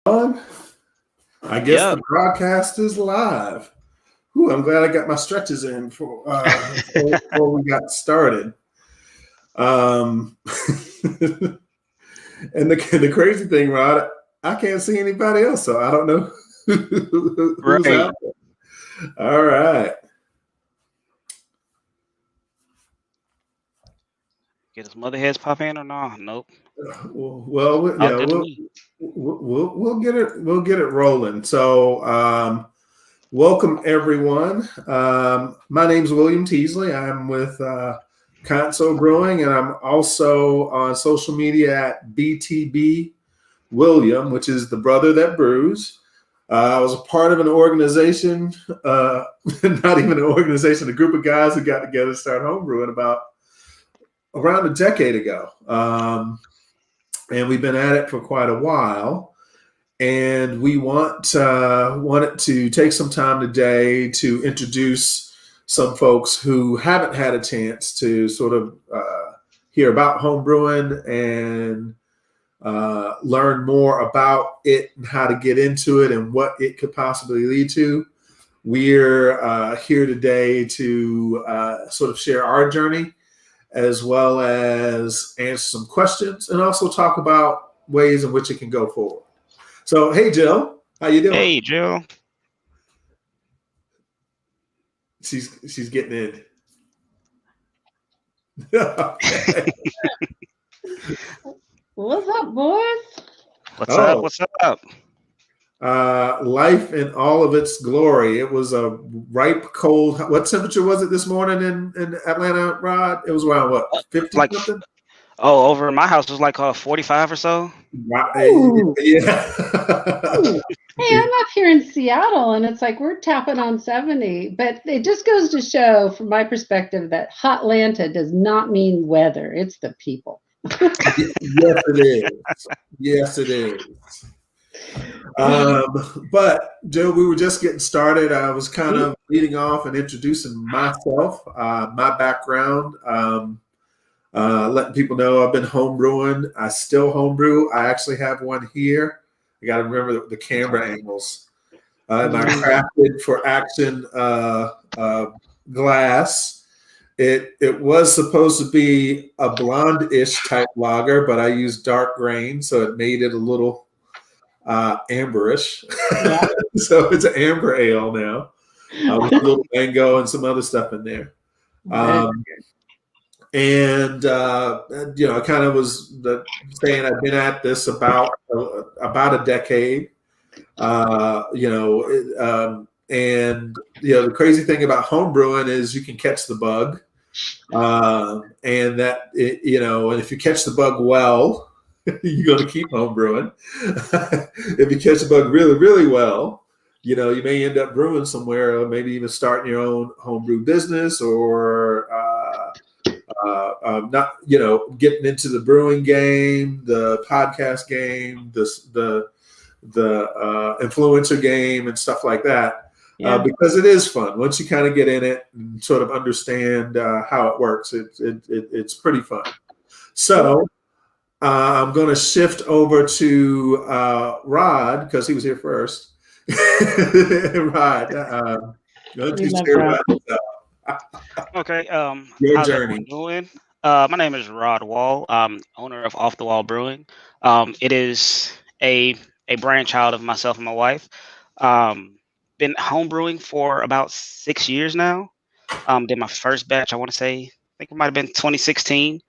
On. I guess Yep. the broadcast is live. Whew, I'm glad I got my stretches in before we got started. Um, and the crazy thing, Rod, I can't see anybody else, so I don't know who's Right. out there. All right. Get his mother heads pop in or no? Nope. Yeah, Outdid me. we'll get it rolling. So, welcome everyone. My name's William Teasley. I'm with Console Brewing, and I'm also on social media at BTB William, which is the brother that brews. I was a part of an organization, not even an organization, a group of guys who got together to start homebrewing about around a decade ago. And we've been at it for quite a while. And we wanted to take some time today to introduce some folks who haven't had a chance to sort of hear about homebrewing and learn more about it and how to get into it and what it could possibly lead to. We're here today to sort of share our journey as well as answer some questions and also talk about ways in which it can go forward. So, hey, Jill, how you doing? Hey, Jill. She's getting in. Okay. What's up, boys? What's up? Oh, What's up? life in all of its glory. It was a ripe cold. What temperature was it this morning in Atlanta, Rod? It was around what, 50 Like, something? over in my house it was like 45 or so. Ooh, Yeah. ooh. Hey, I'm up here in Seattle, and it's like we're tapping on 70. But it just goes to show, from my perspective, that Hotlanta does not mean weather; it's the people. Yes, it is. Yes, it is. But Joe, we were just getting started. I was kind of leading off and introducing myself, my background, letting people know I've been homebrewing. I still homebrew. I actually have one here. I got to remember the camera angles. My crafted for action glass. It was supposed to be a blonde-ish type lager, but I used dark grain, so it made it a little amberish. Yeah. So it's an amber ale now with a little mango and some other stuff in there. And I kind of was saying I've been at this about a decade. And the crazy thing about home brewing is you can catch the bug, and that and if you catch the bug well, you're going to keep home brewing. If you catch the bug really, really well, you may end up brewing somewhere, or maybe even starting your own homebrew business, or not, getting into the brewing game, the podcast game, the influencer game, and stuff like that. Yeah. Because it is fun once you kind of get in it and sort of understand how it works. It's pretty fun. So. I'm going to shift over to Rod because he was here first. Rod, why don't you share about yourself? Okay. Your How's journey. everyone doing? My name is Rod Wall. I'm owner of Off the Wall Brewing. It is a brainchild of myself and my wife. Been homebrewing for about 6 years now. Did my first batch, I want to say, I think it might have been 2016.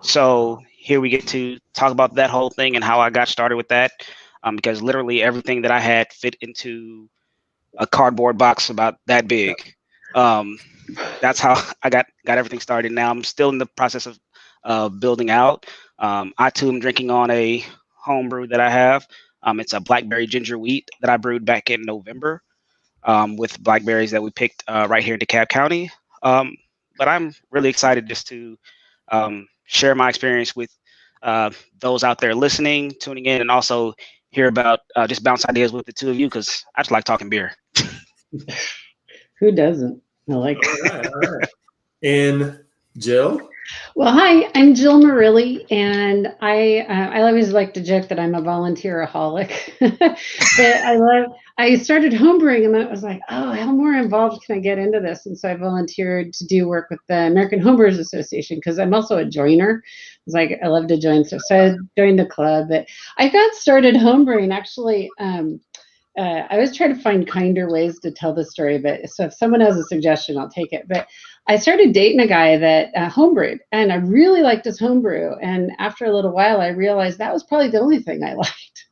So here we get to talk about that whole thing and how I got started with that. Because literally everything that I had fit into a cardboard box about that big. That's how I got everything started. Now I'm still in the process of building out. I too am drinking on a home brew that I have. It's a blackberry ginger wheat that I brewed back in November with blackberries that we picked right here in DeKalb County. But I'm really excited just to share my experience with those out there listening, tuning in, and also hear about just bounce ideas with the two of you because I just like talking beer. Who doesn't? I like it. All right. And Jill? Well, hi, I'm Jill Murilli, and I always like to joke that I'm a volunteeraholic. But I started homebrewing, and then it was like, oh, how more involved can I get into this? And so I volunteered to do work with the American Homebrewers Association because I'm also a joiner. It's like I love to join stuff, so I joined the club. But I got started homebrewing actually. I always try to find kinder ways to tell the story, but so if someone has a suggestion, I'll take it. But I started dating a guy that homebrewed, and I really liked his homebrew. And after a little while, I realized that was probably the only thing I liked.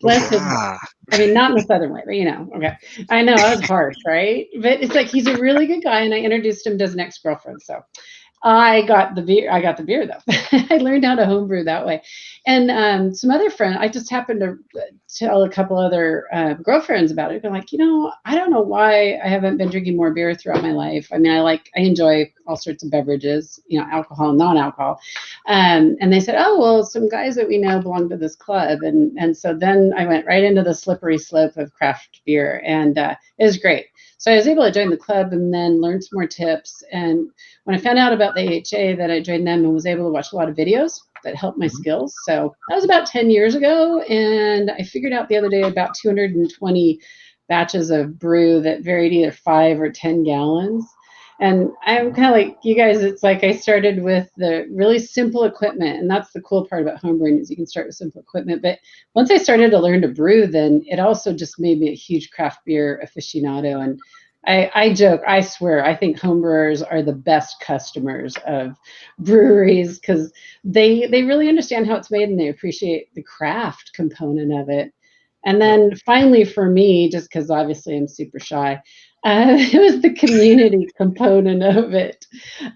Bless his. I mean, not in the southern way, but okay. I know I was harsh, right? But it's like he's a really good guy, and I introduced him to his next girlfriend. So I got the beer. I got the beer though. I learned how to homebrew that way. And some other friend, I just happened to tell a couple other girlfriends about it. They're like, I don't know why I haven't been drinking more beer throughout my life. I mean, I enjoy all sorts of beverages, alcohol, non-alcohol. And they said, oh, well, some guys that we know belong to this club. And so then I went right into the slippery slope of craft beer, and it was great. So I was able to join the club and then learn some more tips. And when I found out about the AHA, that I joined them and was able to watch a lot of videos that helped my skills. So that was about 10 years ago. And I figured out the other day about 220 batches of brew that varied either 5 or 10 gallons. And I'm kind of like you guys. It's like I started with the really simple equipment. And that's the cool part about homebrewing is you can start with simple equipment. But once I started to learn to brew, then it also just made me a huge craft beer aficionado. And I joke, I swear, I think homebrewers are the best customers of breweries because they really understand how it's made and they appreciate the craft component of it. And then finally for me, just because obviously I'm super shy, it was the community component of it.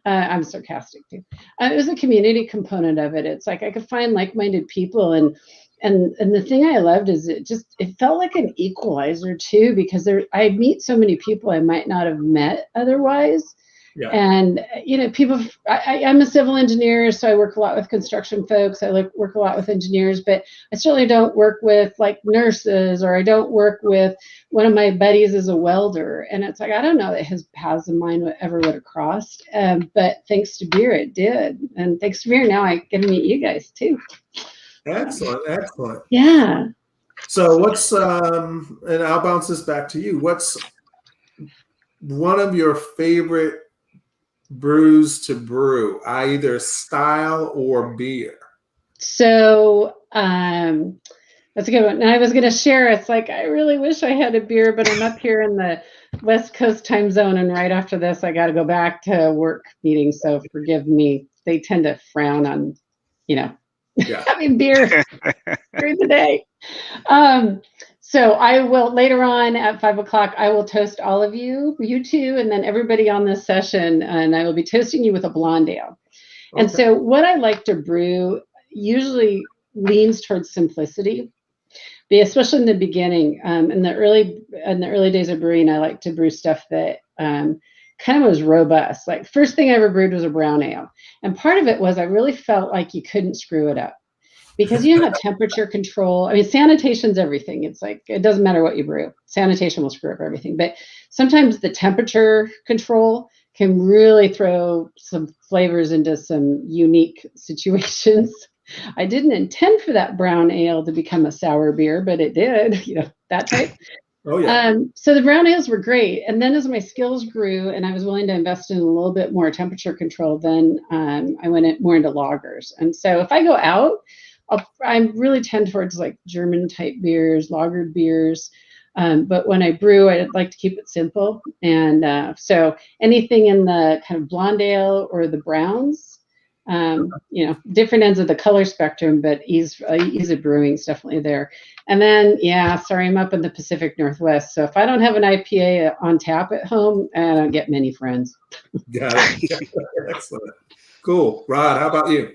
I'm sarcastic too. It was the community component of it. It's like I could find like-minded people, and the thing I loved is it felt like an equalizer too, because I meet so many people I might not have met otherwise. Yeah. And people. I'm a civil engineer, so I work a lot with construction folks. I work a lot with engineers, but I certainly don't work with like nurses, or I don't work with one of my buddies is a welder. And it's like I don't know that his paths and mine ever would have crossed. But thanks to beer, it did, and thanks to beer, now I get to meet you guys too. Excellent. Yeah. So what's and I'll bounce this back to you. What's one of your favorite brews to brew, either style or beer? So that's a good one. And I was going to share, it's like, I really wish I had a beer, but I'm up here in the West Coast time zone. And right after this, I got to go back to work meetings. So forgive me. They tend to frown on, having beer during the day. So I will later on at 5 o'clock, I will toast all of you two, and then everybody on this session, and I will be toasting you with a blonde ale. Okay. And so what I like to brew usually leans towards simplicity, especially in the beginning. In the early days of brewing, I like to brew stuff that kind of was robust. Like first thing I ever brewed was a brown ale. And part of it was I really felt like you couldn't screw it up. Because you don't have temperature control. I mean, sanitation's everything. It's like, it doesn't matter what you brew. Sanitation will screw up everything. But sometimes the temperature control can really throw some flavors into some unique situations. I didn't intend for that brown ale to become a sour beer, but it did, that type. Oh, yeah. So the brown ales were great. And then as my skills grew and I was willing to invest in a little bit more temperature control, then I went more into lagers. And so if I go out, I really tend towards like German type beers, lagered beers. But when I brew, I like to keep it simple. And so anything in the kind of blonde ale or the browns, different ends of the color spectrum, but ease of brewing is definitely there. And then, I'm up in the Pacific Northwest. So if I don't have an IPA on tap at home, I don't get many friends. Got it. Excellent. Cool. Rod, how about you?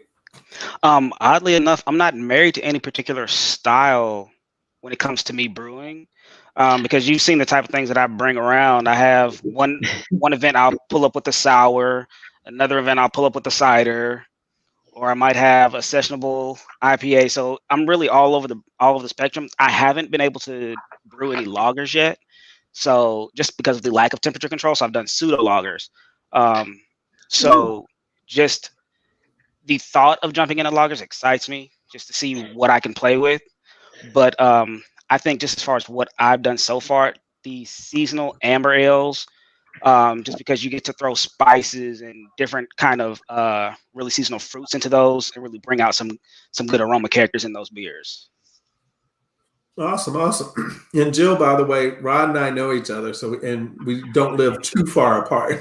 Oddly enough, I'm not married to any particular style when it comes to me brewing, because you've seen the type of things that I bring around. I have one event I'll pull up with the sour, another event I'll pull up with the cider, or I might have a sessionable IPA. So I'm really all over the spectrum. I haven't been able to brew any lagers yet, so just because of the lack of temperature control. So I've done pseudo lagers. Just the thought of jumping into lagers excites me just to see what I can play with. But I think just as far as what I've done so far, the seasonal amber ales, just because you get to throw spices and different kind of really seasonal fruits into those and really bring out some good aroma characters in those beers. Awesome. And Jill, by the way, Rod and I know each other, and we don't live too far apart.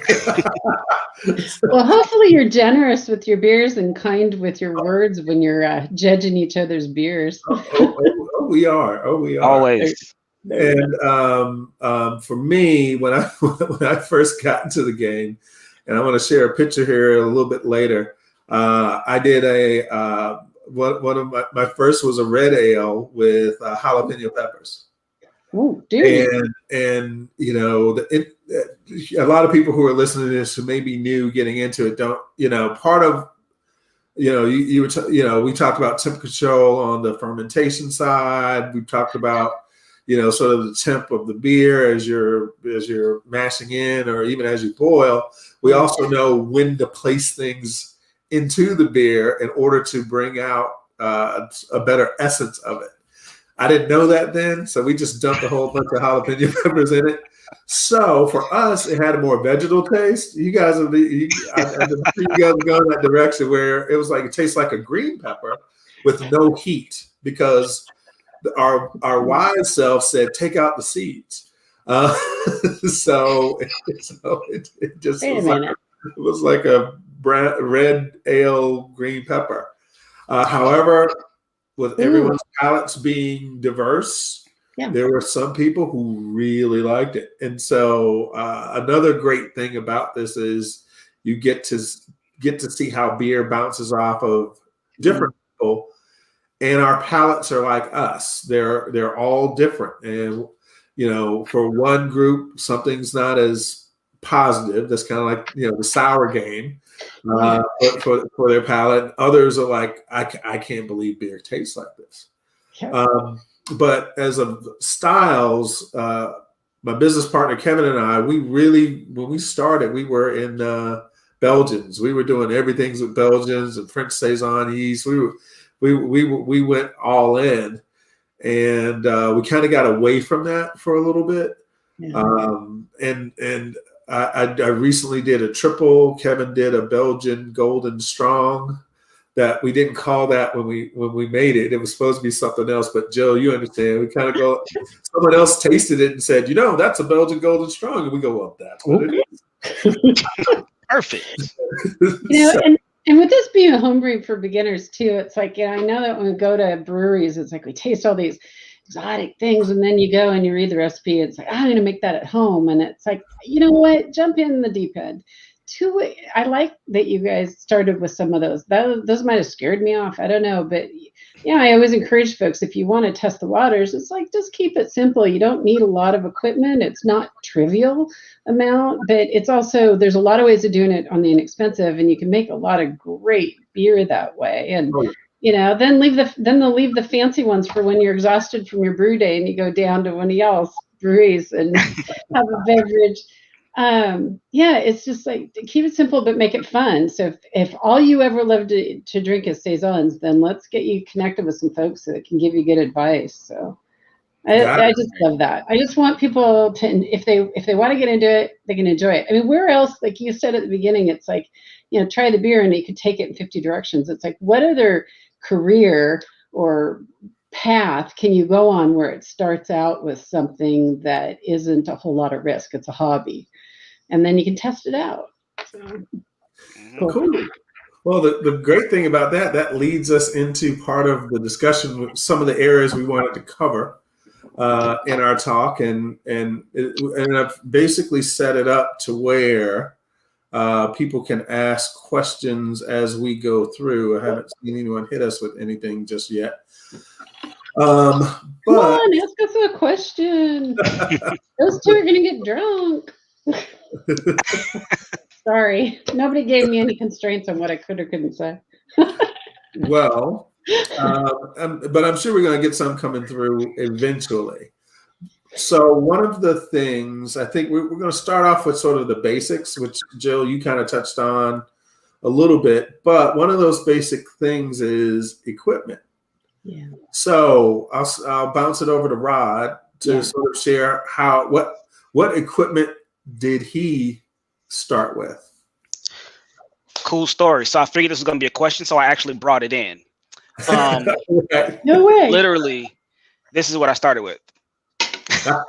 Well, hopefully you're generous with your beers and kind with your words when you're judging each other's beers. We are. Always. And for me, when I first got into the game, and I'm going to share a picture here a little bit later, I did one of my first was a red ale with jalapeno peppers. Oh, dude. And you know, a lot of people who are listening to this who may be new getting into it don't, you know, part of, you know, we talked about temperature control on the fermentation side. We talked about, you know, sort of the temp of the beer as you're mashing in, or even as you boil. We also know when to place things into the beer in order to bring out a better essence of it. I didn't know that then, so we just dumped a whole bunch of jalapeno peppers in it. So for us, it had a more vegetal taste. You guys are you guys are going that direction where it was like, it tastes like a green pepper with no heat, because our wise self said, take out the seeds. So it just was like a red ale green pepper. However, with everyone's palates being diverse, there were some people who really liked it. And so another great thing about this is you get to see how beer bounces off of different people, and our palates are like us. They're all different. And you know, for one group, something's not as positive. That's kind of like, you know, the sour game for their palate. Others are like, I can't believe beer tastes like this. But as of styles, my business partner Kevin and I, when we started, we were in Belgians. We were doing everything with Belgians and French saison yeast. We went all in. And we kind of got away from that for a little bit. And I recently did a triple. Kevin did a Belgian Golden Strong that we didn't call that when we made it. It was supposed to be something else. But Jill, you understand. We kind of go, someone else tasted it and said, you know, that's a Belgian Golden Strong. And we go, well, that's what it is. Perfect. You know, and with this being a homebrewing for beginners too, it's like, you know, I know that when we go to breweries, it's like we taste all these exotic things, and then you go and you read the recipe. It's like, I'm going to make that at home, and it's like, you know what? Jump in the deep end. I like that you guys started with some of those. Those might have scared me off. I don't know, but yeah, I always encourage folks, if you want to test the waters, it's like, just keep it simple. You don't need a lot of equipment. It's not trivial amount, but it's also, there's a lot of ways of doing it on the inexpensive, and you can make a lot of great beer that way. And you know, then they'll leave the fancy ones for when you're exhausted from your brew day and you go down to one of y'all's breweries and have a beverage. It's just like, keep it simple but make it fun. So if all you ever love to drink is saisons, then let's get you connected with some folks that can give you good advice. So I just love that. I just want people to, if they want to get into it, they can enjoy it. I mean, where else, like you said at the beginning, it's like, you know, try the beer and you could take it in 50 directions. It's like, what other career or path can you go on where it starts out with something that isn't a whole lot of risk? It's a hobby, and then you can test it out. So, cool. Well, the great thing about that leads us into part of the discussion with some of the areas we wanted to cover in our talk, and I've basically set it up to where people can ask questions as we go through. I haven't seen anyone hit us with anything just yet. Come on, ask us a question. Those two are going to get drunk. Sorry, nobody gave me any constraints on what I could or couldn't say. Well, but I'm sure we're going to get some coming through eventually. So one of the things, I think we're going to start off with sort of the basics, which Jill, you kind of touched on a little bit, but one of those basic things is equipment. Yeah. So I'll bounce it over to Rod to sort of share what equipment did he start with? Cool story. So I figured this was going to be a question, so I actually brought it in. Okay. No way. Literally, this is what I started with. So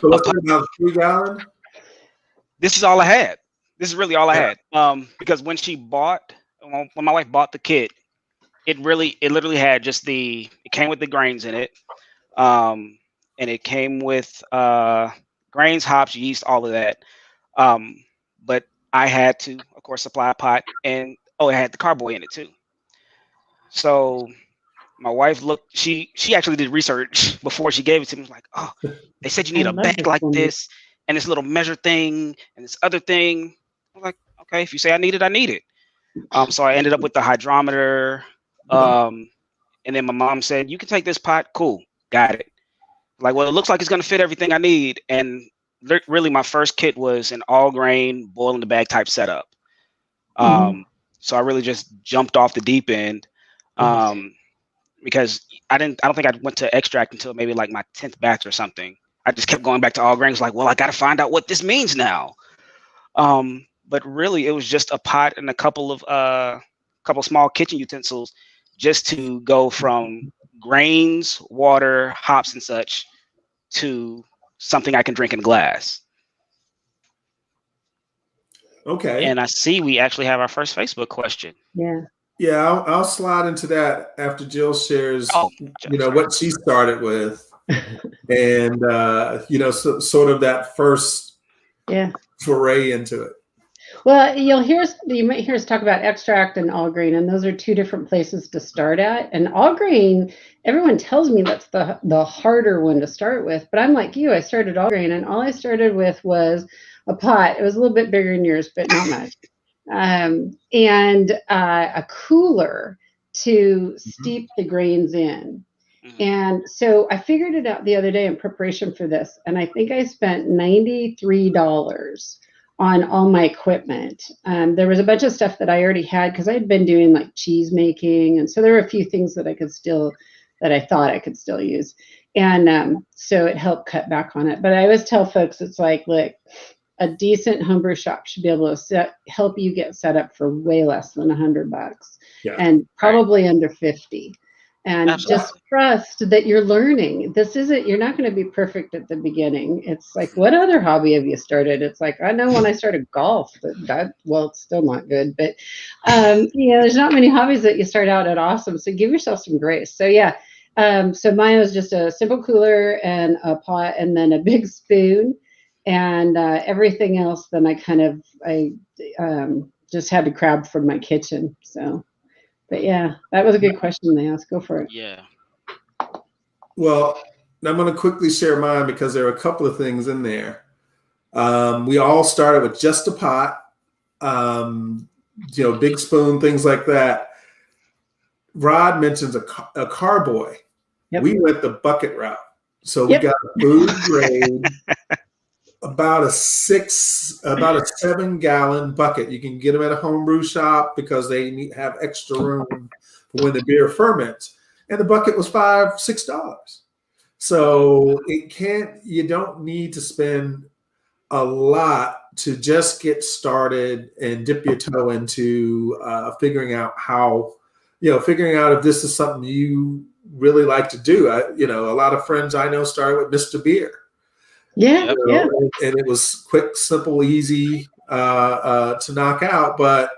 what's it, about 3 gallon? This is all I had. This is really all I had. Because when my wife bought the kit, it literally had just it came with the grains in it. And it came with grains, hops, yeast, all of that. But I had to, of course, supply a pot, and it had the carboy in it too. So my wife looked. She actually did research before she gave it to me. She was like, "Oh, they said you need a bag like this, and this little measure thing, and this other thing." I was like, "Okay, if you say I need it, I need it." So I ended up with the hydrometer. And then my mom said, "You can take this pot. Cool, got it." Like, well, it looks like it's gonna fit everything I need. And really, my first kit was an all grain boil in the bag type setup. So I really just jumped off the deep end. Because I don't think I went to extract until maybe like my 10th batch or something. I just kept going back to all grains, like, well, I got to find out what this means now. But really, it was just a pot and a couple of small kitchen utensils, just to go from grains, water, hops, and such to something I can drink in glass. Okay. And I see we actually have our first Facebook question. Yeah. Yeah, I'll slide into that after Jill shares, what she started with, and sort of that first foray into it. Well, you might hear us talk about extract and all grain, and those are two different places to start at. And all grain, everyone tells me that's the harder one to start with, but I'm like you. I started all grain, and all I started with was a pot. It was a little bit bigger than yours, but not much. And a cooler to steep the grains in. And so I figured it out the other day in preparation for this, and I think I spent $93 on all my equipment. There was a bunch of stuff that I already had because I had been doing like cheese making, and so there were a few things that I thought I could still use, and so it helped cut back on it. But I always tell folks, it's like, look, a decent homebrew shop should be able to help you get set up for way less than $100, and probably under 50. And just trust that you're learning. You're not going to be perfect at the beginning. It's like, what other hobby have you started? It's like, I know when I started golf, it's still not good, but there's not many hobbies that you start out at awesome. So give yourself some grace. So so mine was just a simple cooler and a pot and then a big spoon. And everything else, then I just had to grab from my kitchen. So, but yeah, that was a good question they asked. Go for it. Yeah. Well, I'm going to quickly share mine because there are a couple of things in there. We all started with just a pot, big spoon, things like that. Rod mentions a carboy. Yep. We went the bucket route. So we got a food grade. About a 7-gallon bucket. You can get them at a homebrew shop because they have extra room for when the beer ferments. And the bucket was $5-6. So you don't need to spend a lot to just get started and dip your toe into figuring out if this is something you really like to do. A lot of friends I know started with Mr. Beer. Yeah. And it was quick, simple, easy to knock out. But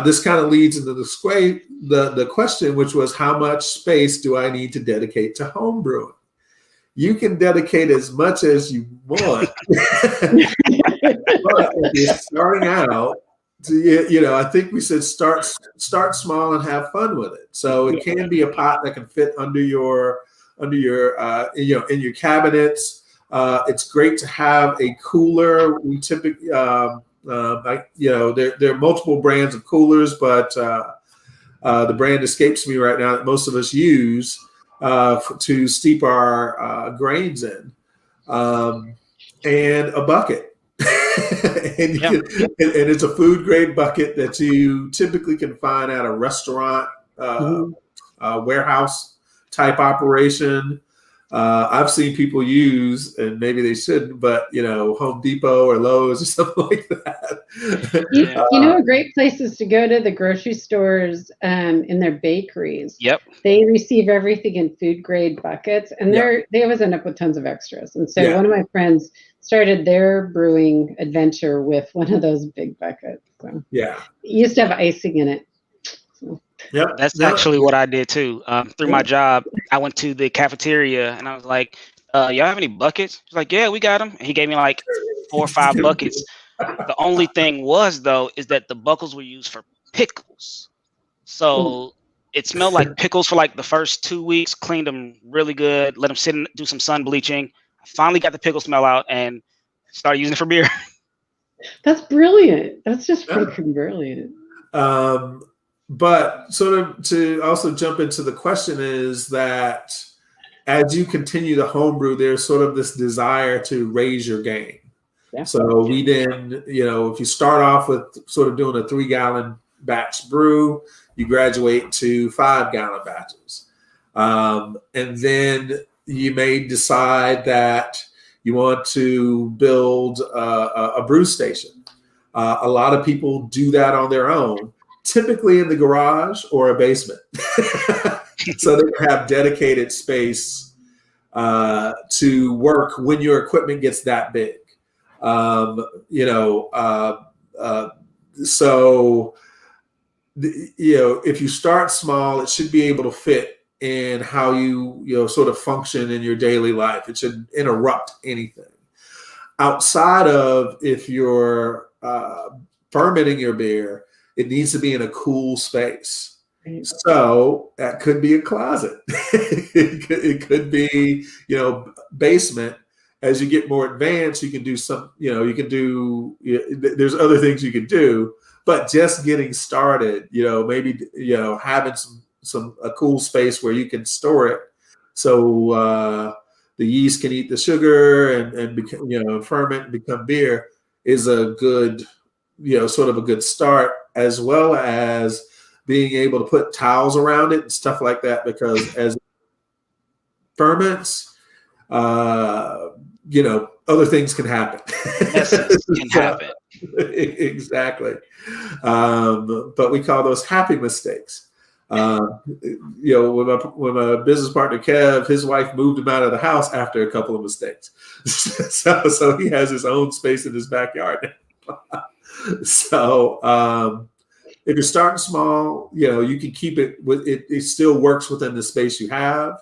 this kind of leads into the question, which was, how much space do I need to dedicate to home brewing? You can dedicate as much as you want. But if you're starting out, I think we said start small and have fun with it. So it can be a pot that can fit under your in your cabinets. It's great to have a cooler. We typically, there are multiple brands of coolers, but the brand escapes me right now that most of us use to steep our grains in, and a bucket. and, and it's a food grade bucket that you typically can find at a restaurant, warehouse type operation. I've seen people use, and maybe they shouldn't, but Home Depot or Lowe's or something like that. You know, a great place is to go to the grocery stores in their bakeries. Yep. They receive everything in food grade buckets, and they always end up with tons of extras. And so one of my friends started their brewing adventure with one of those big buckets. So it used to have icing in it. So. Yep. That's actually what I did too. Through my job, I went to the cafeteria and I was like, y'all have any buckets? He's like, yeah, we got them. And he gave me like 4 or 5 buckets. The only thing was, though, is that the buckles were used for pickles. So it smelled like pickles for like the first 2 weeks, cleaned them really good, let them sit and do some sun bleaching. I finally got the pickle smell out and started using it for beer. That's brilliant. That's just freaking brilliant. But sort of to also jump into the question is that as you continue to homebrew, there's sort of this desire to raise your game. Yeah. So we then, if you start off with sort of doing a 3-gallon batch brew, you graduate to 5-gallon batches. And then you may decide that you want to build a brew station. A lot of people do that on their own, typically in the garage or a basement. So they have dedicated space to work when your equipment gets that big. So if you start small, it should be able to fit in how you sort of function in your daily life. It should interrupt anything. Outside of if you're fermenting your beer, it needs to be in a cool space. So that could be a closet. it could be, basement. As you get more advanced, you can do some, there's other things you can do, but just getting started, maybe, having a cool space where you can store it. So the yeast can eat the sugar and become, ferment and become beer is a good, sort of a good start, as well as being able to put towels around it and stuff like that, because as it ferments, other things can happen. happen. Exactly. But we call those happy mistakes. When my business partner, Kev, his wife moved him out of the house after a couple of mistakes. So he has his own space in his backyard. So if you're starting small, you can keep it with it. It still works within the space you have.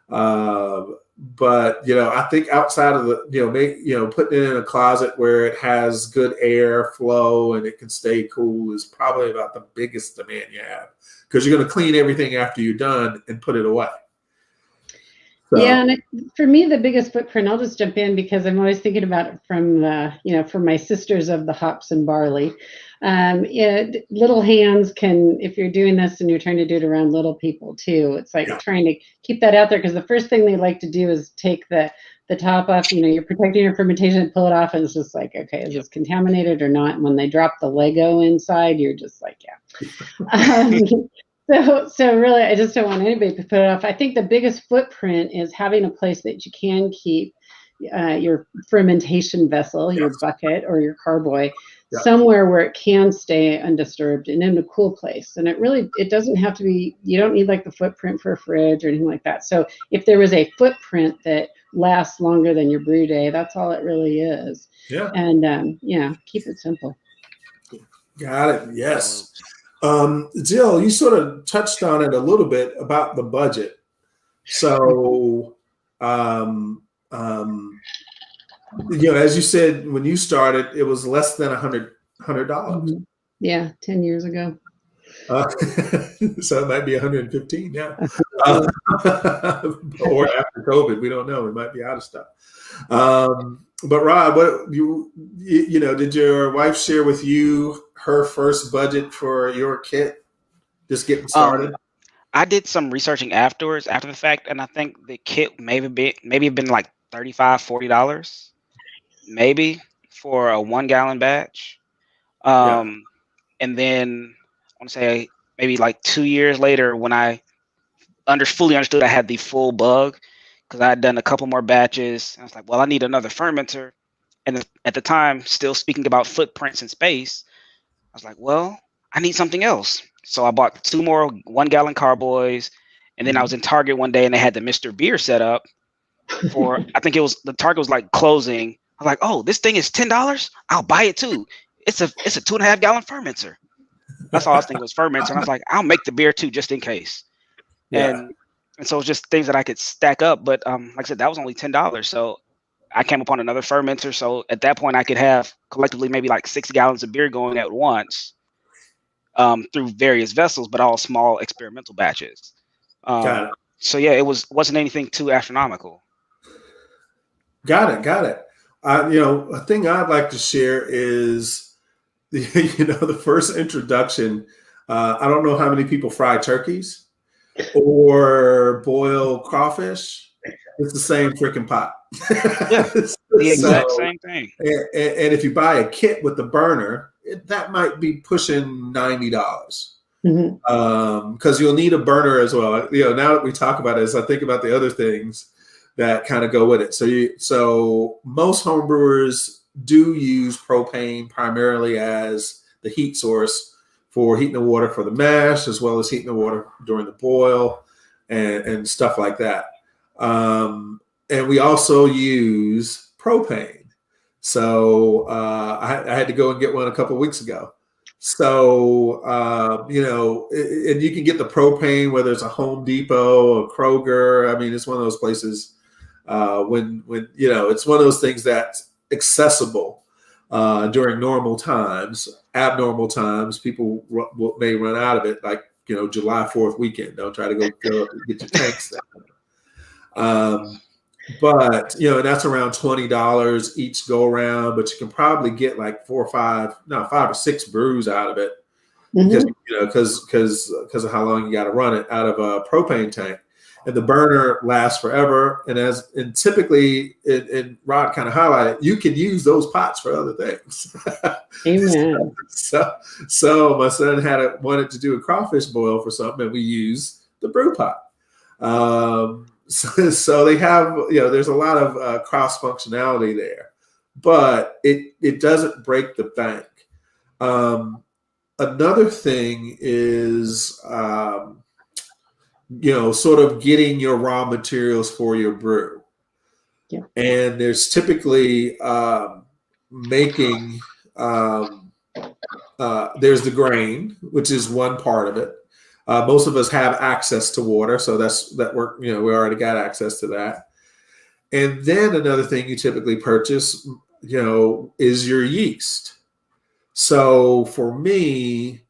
But I think outside of the putting it in a closet where it has good air flow and it can stay cool is probably about the biggest demand you have, because you're going to clean everything after you're done and put it away. So. Yeah, and for me, the biggest footprint, I'll just jump in because I'm always thinking about it from from my sisters of the hops and barley. Little hands can, if you're doing this and you're trying to do it around little people too, it's like trying to keep that out there, because the first thing they like to do is take the top off. You're protecting your fermentation and pull it off, and it's just like, okay, is this contaminated or not? And when they drop the Lego inside, you're just like, So really, I just don't want anybody to put it off. I think the biggest footprint is having a place that you can keep your fermentation vessel, your bucket or your carboy, somewhere where it can stay undisturbed and in a cool place. And it doesn't have to be, you don't need like the footprint for a fridge or anything like that. So if there was a footprint that lasts longer than your brew day, that's all it really is. Yeah. And keep it simple. Got it. Yes. Jill, you sort of touched on it a little bit about the budget. So, as you said, when you started, it was less than $100. Mm-hmm. Yeah, 10 years ago. So it might be 115 now. Or after COVID, we don't know. We might be out of stuff. But Rod, what did your wife share with you her first budget for your kit? Just getting started. I did some researching after the fact, and I think the kit maybe been like $35, $40, maybe. for a 1-gallon batch. Yeah. And then I want to say maybe like 2 years later, when I fully understood I had the full bug, because I had done a couple more batches. I was like, well, I need another fermenter. And at the time, still speaking about footprints in space, I was like, well, I need something else. So I bought 2 more 1-gallon carboys. And then I was in Target one day and they had the Mr. Beer set up for, I think it was, the Target was like closing. I was like, oh, this thing is $10. I'll buy it too. It's a 2.5-gallon fermenter. That's all I was thinking was fermenter. And I was like, I'll make the beer too, just in case. Yeah. And so it's just things that I could stack up. But like I said, that was only $10. So I came upon another fermenter. So at that point, I could have collectively maybe like 6 gallons of beer going at once through various vessels, but all small experimental batches. Got it. So yeah, wasn't anything too astronomical. Got it. A thing I'd like to share is, the first introduction. I don't know how many people fry turkeys or boil crawfish. It's the same freaking pot. Yeah, the exact same thing. And if you buy a kit with the burner, that might be pushing $90. Because you'll need a burner as well. Now that we talk about it, as I think about the other things that kind of go with it. So most homebrewers do use propane primarily as the heat source for heating the water for the mash, as well as heating the water during the boil and stuff like that. And we also use propane. So I had to go and get one a couple of weeks ago. So, and you can get the propane, whether it's a Home Depot, a Kroger. I mean, it's one of those places when it's one of those things that's accessible during normal times. Abnormal times, people may run out of it, like, July 4th weekend. Don't try to go get your tanks there. But that's around $20 each go around, but you can probably get like 5 or 6 brews out of it because of how long you got to run it out of a propane tank. And the burner lasts forever. And typically, and Rod kind of highlighted, you can use those pots for other things. Amen. So my son wanted to do a crawfish boil for something, and we use the brew pot. So they have, there's a lot of cross functionality there, but it doesn't break the bank. Another thing is, sort of getting your raw materials for your brew. Yeah. And there's typically making, there's the grain, which is one part of it. Most of us have access to water, so that work. We already got access to that. And then another thing you typically purchase, is your yeast. So for me,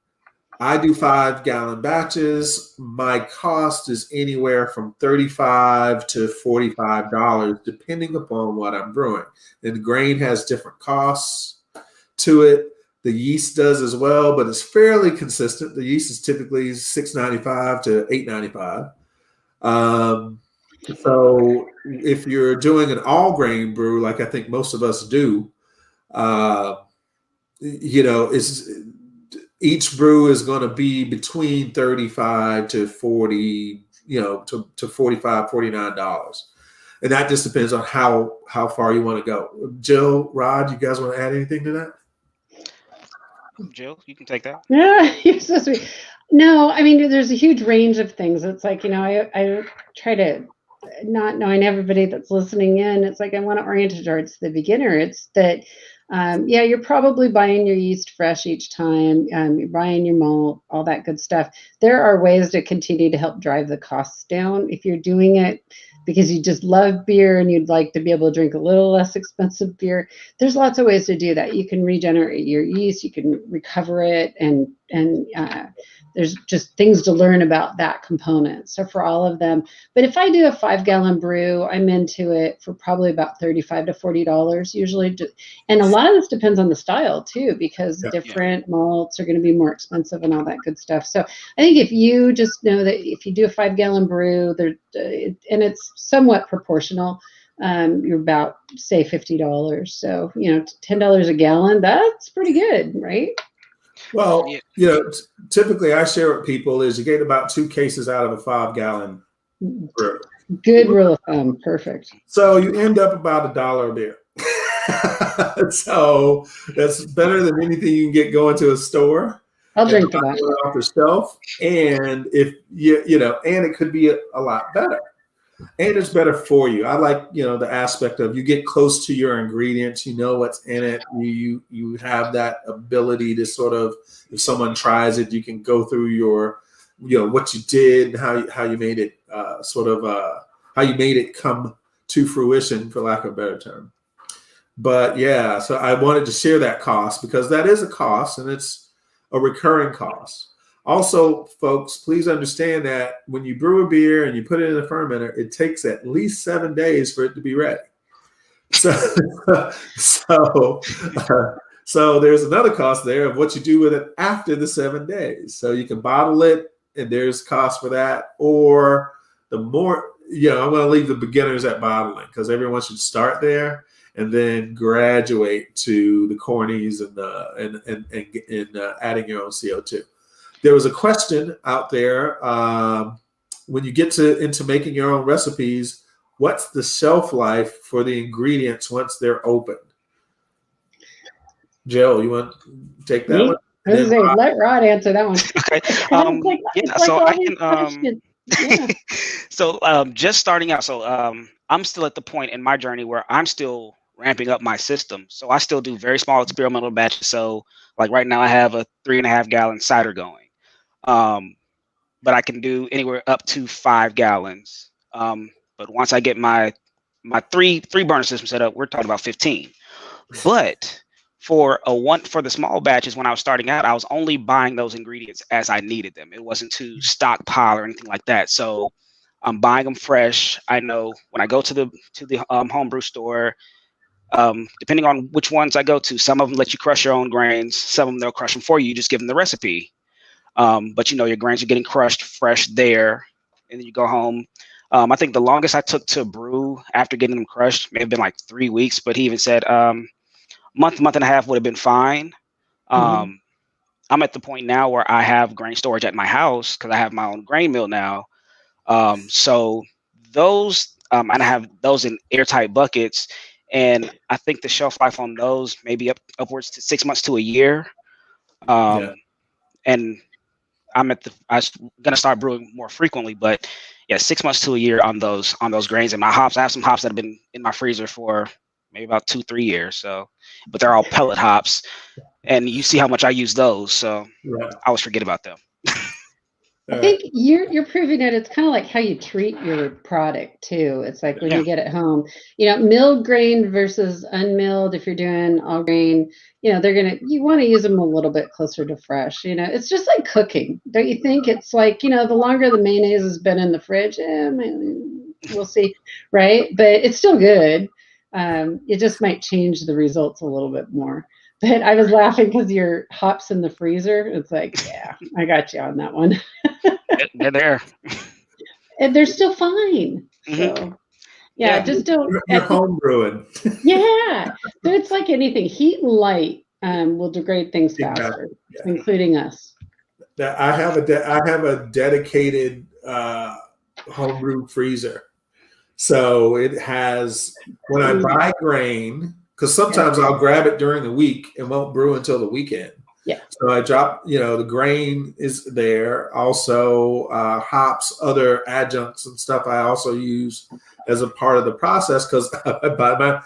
I do 5-gallon batches. My cost is anywhere from $35 to $45, depending upon what I'm brewing. And the grain has different costs to it. The yeast does as well, but it's fairly consistent. The yeast is typically $6.95 to $8.95. So if you're doing an all grain brew, like I think most of us do, each brew is going to be between $35 to $40, to $45, $49. And that just depends on how far you want to go. Jill, Rod, you guys want to add anything to that? Jill, you can take that. Yeah, you're so sweet. No, I mean, there's a huge range of things. It's like, I try to, not knowing everybody that's listening in, it's like I want to orient it towards the beginner. It's that, you're probably buying your yeast fresh each time. You're buying your malt, all that good stuff. There are ways to continue to help drive the costs down. If you're doing it because you just love beer and you'd like to be able to drink a little less expensive beer, there's lots of ways to do that. You can regenerate your yeast, you can recover it, and there's just things to learn about that component. So for all of them, but if I do a 5-gallon brew, I'm into it for probably about $35 to $40 usually. And a lot of this depends on the style too, because different malts are going to be more expensive and all that good stuff. So I think if you just know that if you do a 5-gallon brew, and it's somewhat proportional, you're about, say, $50. So, $10 a gallon, that's pretty good, right? Well, typically I share with people is you get about 2 cases out of a 5-gallon brew. Good rule of thumb. Perfect. So you end up about $1 a beer. So that's better than anything you can get going to a store. I'll drink to that. Off the shelf, and if and it could be a lot better, and it's better for you. I like the aspect of you get close to your ingredients, you know what's in it. You have that ability to sort of, if someone tries it, you can go through your what you did, how you made it how you made it come to fruition, for lack of a better term. But yeah, so I wanted to share that cost because that is a cost, and it's a recurring cost. Also, folks, please understand that when you brew a beer and you put it in a fermenter, it takes at least 7 days for it to be ready. So there's another cost there of what you do with it after the 7 days. So you can bottle it, and there's cost for that. Or the more, I'm going to leave the beginners at bottling because everyone should start there and then graduate to the cornies and adding your own CO2. There was a question out there when you get into making your own recipes, what's the shelf life for the ingredients once they're opened? Jill, you want to take that one? I was going to say, let Rod answer that one. Okay. So just starting out. So I'm still at the point in my journey where I'm still ramping up my system. So I still do very small experimental batches. So like right now I have a 3.5-gallon cider going. But I can do anywhere up to 5 gallons. But once I get my three burner system set up, we're talking about 15. But for the small batches, when I was starting out, I was only buying those ingredients as I needed them. It wasn't to stockpile or anything like that. So I'm buying them fresh. I know when I go to the homebrew store, depending on which ones I go to, some of them let you crush your own grains. Some of them they'll crush them for you. You just give them the recipe. But your grains are getting crushed fresh there, and then you go home. I think the longest I took to brew after getting them crushed may have been like 3 weeks, but he even said month and a half would have been fine. I'm at the point now where I have grain storage at my house because I have my own grain mill now. So those, and I have those in airtight buckets, and I think the shelf life on those may be upwards to 6 months to a year. And I'm gonna start brewing more frequently, but yeah, 6 months to a year on those grains. And my hops, I have some hops that have been in my freezer for maybe about 2-3 years. So, but they're all pellet hops, and you see how much I use those. So I always forget about them. I think you're proving that it's kind of like how you treat your product too. It's like when you get it home, milled grain versus unmilled. If you're doing all grain, you want to use them a little bit closer to fresh. It's just like cooking, don't you think? It's like the longer the mayonnaise has been in the fridge, we'll see, right? But it's still good. It just might change the results a little bit more. But I was laughing because your hops in the freezer. It's like, yeah, I got you on that one. They're there. And they're still fine. So, just don't. You're home brewing. Yeah. So it's like anything. Heat and light will degrade things faster, including us. I have a dedicated homebrew freezer. So it has, when I buy grain, because sometimes I'll grab it during the week and won't brew until the weekend. Yeah. So I drop, the grain is there. Also, hops, other adjuncts and stuff I also use as a part of the process because I buy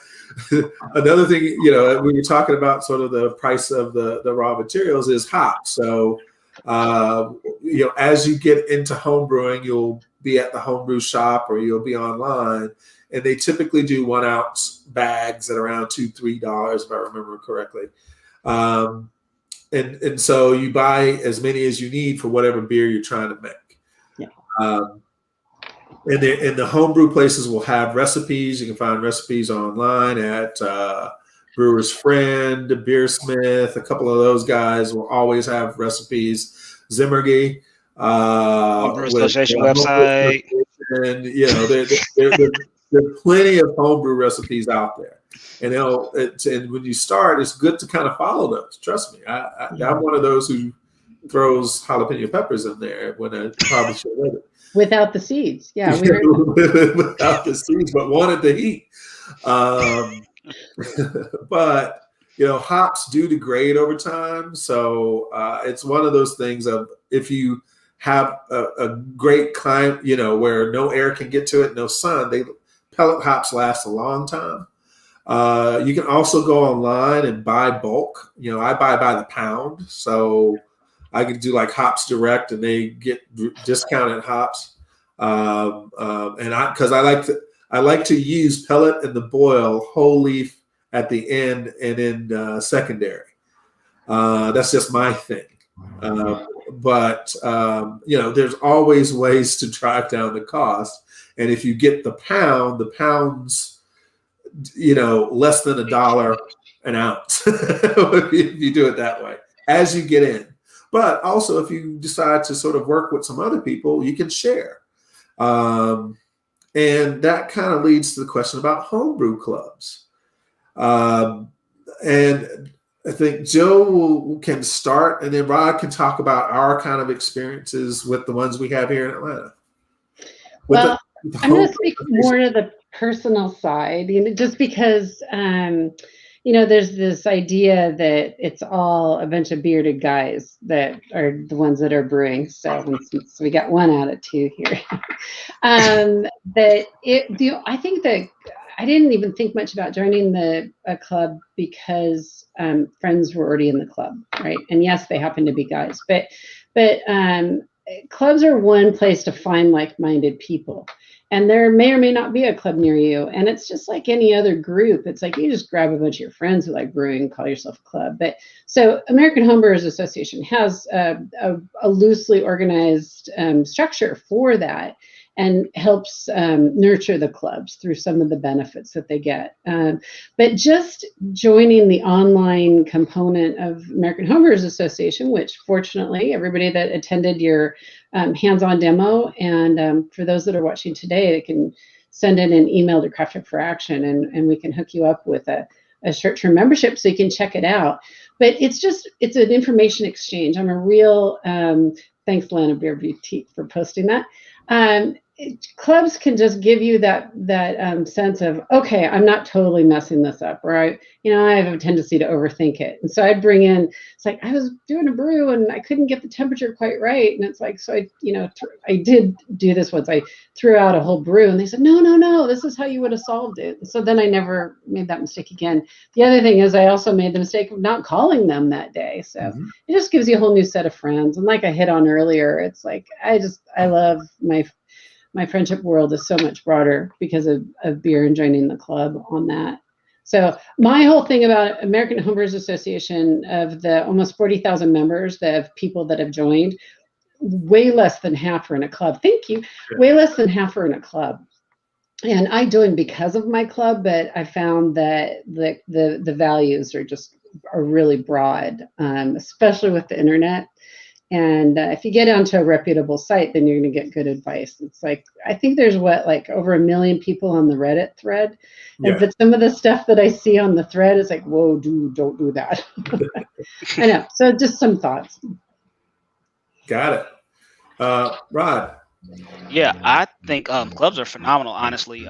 another thing, when you're talking about sort of the price of the raw materials is hops. So, as you get into home brewing, you'll be at the homebrew shop or you'll be online, and they typically do 1 ounce bags at around $2-3 if I remember correctly. And so you buy as many as you need for whatever beer you're trying to make. Yeah. And the homebrew places will have recipes. You can find recipes online at Brewer's Friend, Beersmith. A couple of those guys will always have recipes. Zimmergy, Brewer Association website. And There's plenty of homebrew recipes out there, and and when you start, it's good to kind of follow those. Trust me, I'm one of those who throws jalapeno peppers in there when I probably should have it. Without the seeds. Yeah, without the seeds, but wanted the heat. But hops do degrade over time, so it's one of those things of if you have a great climate, where no air can get to it, no sun, pellet hops last a long time. You can also go online and buy bulk. I buy by the pound, so I can do like Hops Direct, and they get discounted hops. And because I like to use pellet and the boil whole leaf at the end and in secondary. That's just my thing. But there's always ways to drive down the cost. And if you get the pound's, less than $1 an ounce if you do it that way as you get in. But also, if you decide to sort of work with some other people, you can share. And that kind of leads to the question about homebrew clubs. And I think Joe can start, and then Rod can talk about our kind of experiences with the ones we have here in Atlanta. Well, I'm going to speak more to the personal side, just because, there's this idea that it's all a bunch of bearded guys that are the ones that are brewing. So we got one out of two here. I think that I didn't even think much about joining a club because friends were already in the club, right? And yes, they happen to be guys, but clubs are one place to find like-minded people. And there may or may not be a club near you. And it's just like any other group. It's like you just grab a bunch of your friends who like brewing and call yourself a club. But so American Homebrewers Association has a loosely organized structure for that, and helps nurture the clubs through some of the benefits that they get. But just joining the online component of American Homebrewers Association, which fortunately everybody that attended your hands-on demo, and for those that are watching today, they can send in an email to Craft for Action, and we can hook you up with a short-term membership so you can check it out. But it's an information exchange. I'm a real, thanks Lana Beer Boutique for posting that. Clubs can just give you that sense of, okay, I'm not totally messing this up, or I have a tendency to overthink it. And so I'd bring in, it's like I was doing a brew and I couldn't get the temperature quite right, and it's like, so I did do this once. I threw out a whole brew, and they said, no, this is how you would have solved it. So then I never made that mistake again. The other thing is I also made the mistake of not calling them that day. So it just gives you a whole new set of friends. And like I hit on earlier, it's like I love my friendship world is so much broader because of beer and joining the club on that. So my whole thing about American Homebrewers Association, of the almost 40,000 members, the people that have joined, way less than half are in a club. Thank you. Way less than half are in a club. And I joined because of my club, but I found that the values are really broad, especially with the internet. And if you get onto a reputable site, then you're going to get good advice. It's like, I think there's over 1 million people on the Reddit thread. Yeah. But some of the stuff that I see on the thread is like, whoa, dude, don't do that. I know. So just some thoughts. Got it. Rod. Yeah, I think clubs are phenomenal, honestly.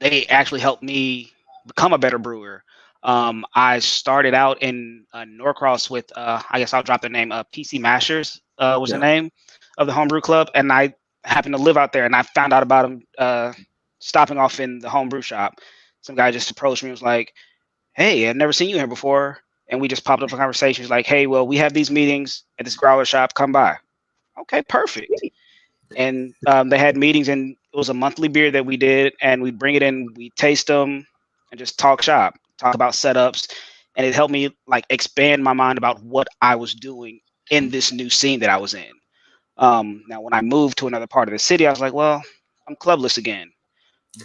They actually helped me become a better brewer. I started out in Norcross with, I guess I'll drop the name, PC Mashers was the name of the homebrew club. And I happened to live out there, and I found out about them stopping off in the homebrew shop. Some guy just approached me and was like, hey, I've never seen you here before. And we just popped up for conversations like, hey, well, we have these meetings at this growler shop, come by. Okay, perfect. And they had meetings, and it was a monthly beer that we did, and we'd bring it in, we taste them, and just talk shop. Talk about setups, and it helped me like expand my mind about what I was doing in this new scene that I was in. Now, when I moved to another part of the city, I was like, well, I'm clubless again,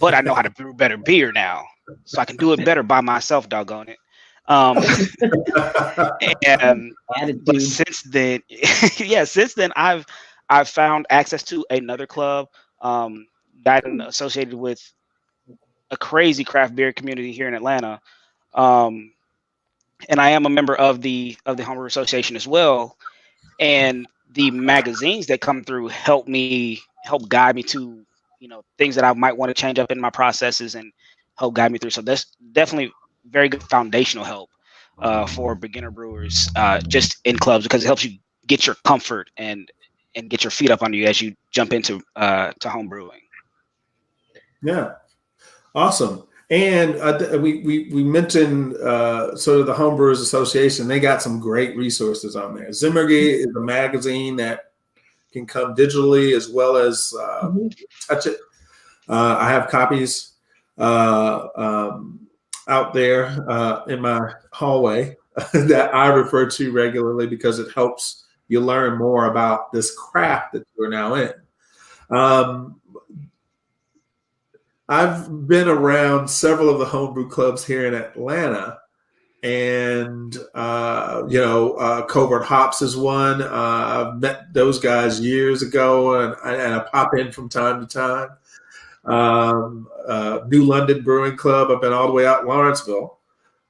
but I know how to brew better beer now, so I can do it better by myself, doggone it. But since then, I've found access to another club, gotten associated with a crazy craft beer community here in Atlanta. Um, and I am a member of the Homebrew Association as well. And the magazines that come through help guide me to, things that I might want to change up in my processes and help guide me through. So that's definitely very good foundational help for beginner brewers, just in clubs, because it helps you get your comfort and get your feet up under you as you jump into to home brewing. Yeah, awesome. And we mentioned sort of the Homebrewers Association. They got some great resources on there. Zimmergate is a magazine that can come digitally as well as touch it. I have copies out there in my hallway that I refer to regularly because it helps you learn more about this craft that you're now in. I've been around several of the homebrew clubs here in Atlanta, and Covert Hops is one. I've met those guys years ago, and I pop in from time to time. New London Brewing Club. I've been all the way out in Lawrenceville,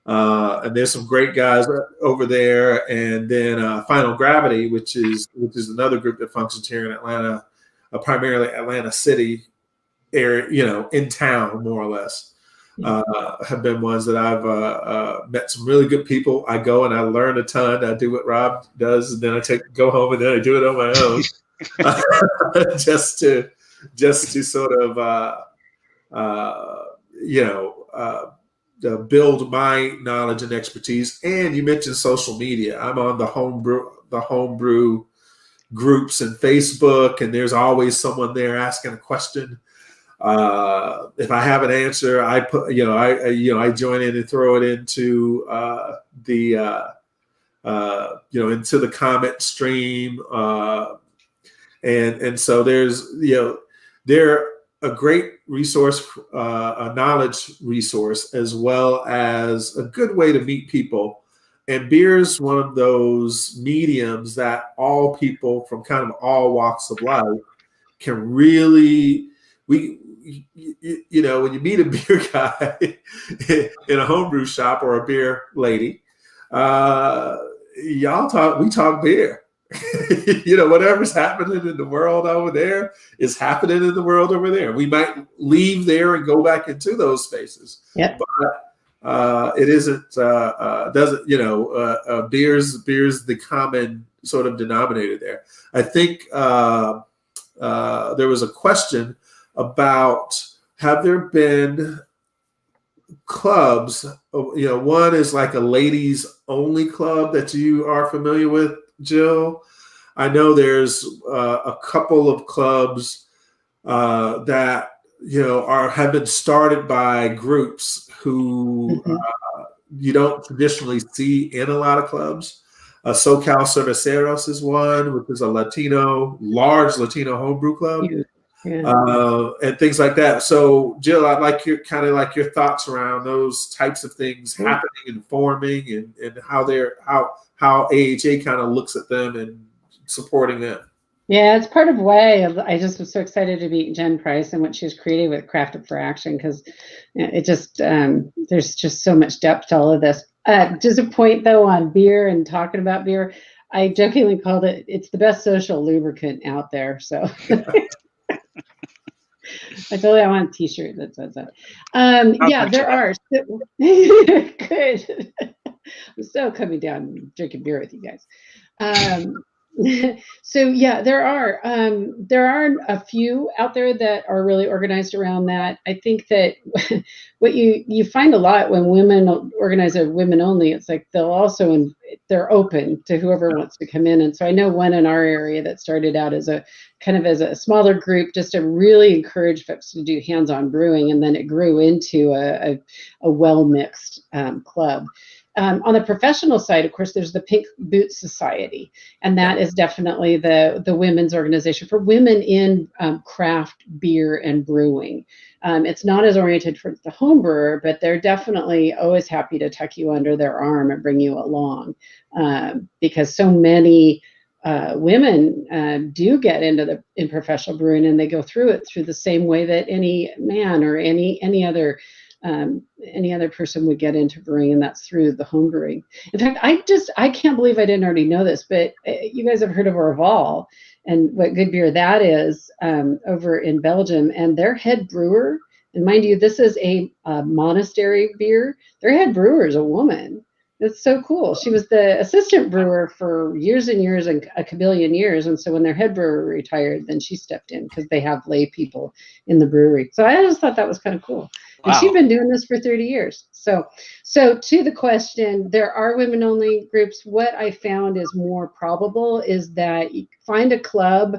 and there's some great guys over there. And then Final Gravity, which is another group that functions here in Atlanta, primarily Atlanta City area, in town more or less. Have been ones that I've met some really good people. I go and I learn a ton. I do what Rob does, and then I go home and then I do it on my own, just to sort of build my knowledge and expertise. And you mentioned social media. I'm on the homebrew groups and Facebook, and there's always someone there asking a question. If I have an answer, I put, I join in and throw it into into the comment stream. And so they're a great resource, a knowledge resource, as well as a good way to meet people. And beer is one of those mediums that all people from kind of all walks of life can really, when you meet a beer guy in a homebrew shop or a beer lady, we talk beer. Whatever's happening in the world over there is happening in the world over there. We might leave there and go back into those spaces. Yep. But it isn't, beer's the common sort of denominator there. I think there was a question about, have there been clubs, one is like a ladies only club that you are familiar with, Jill. I know there's a couple of clubs that have been started by groups who you don't traditionally see in a lot of clubs. SoCal Cerveceros is one, which is a large Latino homebrew club. Yeah. And things like that. So, Jill, I'd like your thoughts around those types of things happening and forming, and how AHA kind of looks at them and supporting them. Yeah, it's part of why I just was so excited to meet Jen Price and what she's created with Crafted for Action, because it just there's just so much depth to all of this. Just a point though on beer and talking about beer, I jokingly called it's the best social lubricant out there. So. I told you I want a T-shirt that says that. Yeah, there are. Good. I'm still coming down drinking beer with you guys. So yeah, there are a few out there that are really organized around that. I think that what you find a lot when women organize a women only, it's like they're open to whoever wants to come in. And so I know one in our area that started out as a smaller group, just to really encourage folks to do hands-on brewing, and then it grew into a well-mixed club. On the professional side, of course, there's the Pink Boots Society, and that is definitely the women's organization for women in craft beer and brewing. It's not as oriented towards the home brewer, but they're definitely always happy to tuck you under their arm and bring you along, because so many women do get into in professional brewing, and they go through it through the same way that any man or any other person would get into brewing, and that's through the home brewing. In fact, I can't believe I didn't already know this, but you guys have heard of Orval and what good beer that is over in Belgium, and their head brewer, and mind you, this is a monastery beer. Their head brewer is a woman. It's so cool. She was the assistant brewer for years and years and a kabillion years. And so when their head brewer retired, then she stepped in because they have lay people in the brewery. So I just thought that was kind of cool. And Wow. she's been doing this for 30 years. So to the question, there are women only groups. What I found is more probable is that you find a club.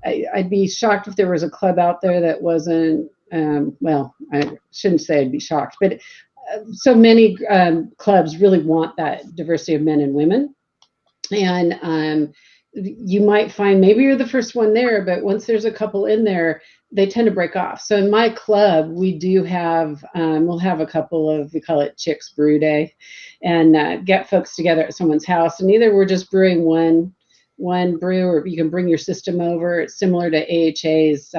I'd be shocked if there was a club out there that wasn't, well, I shouldn't say I'd be shocked, but so many clubs really want that diversity of men and women. And you might find maybe you're the first one there, but once there's a couple in there, they tend to break off. So in my club, we do have, we'll have a couple of, we call it Chicks Brew Day, and get folks together at someone's house. And either we're just brewing one brew, or you can bring your system over. It's similar to AHA's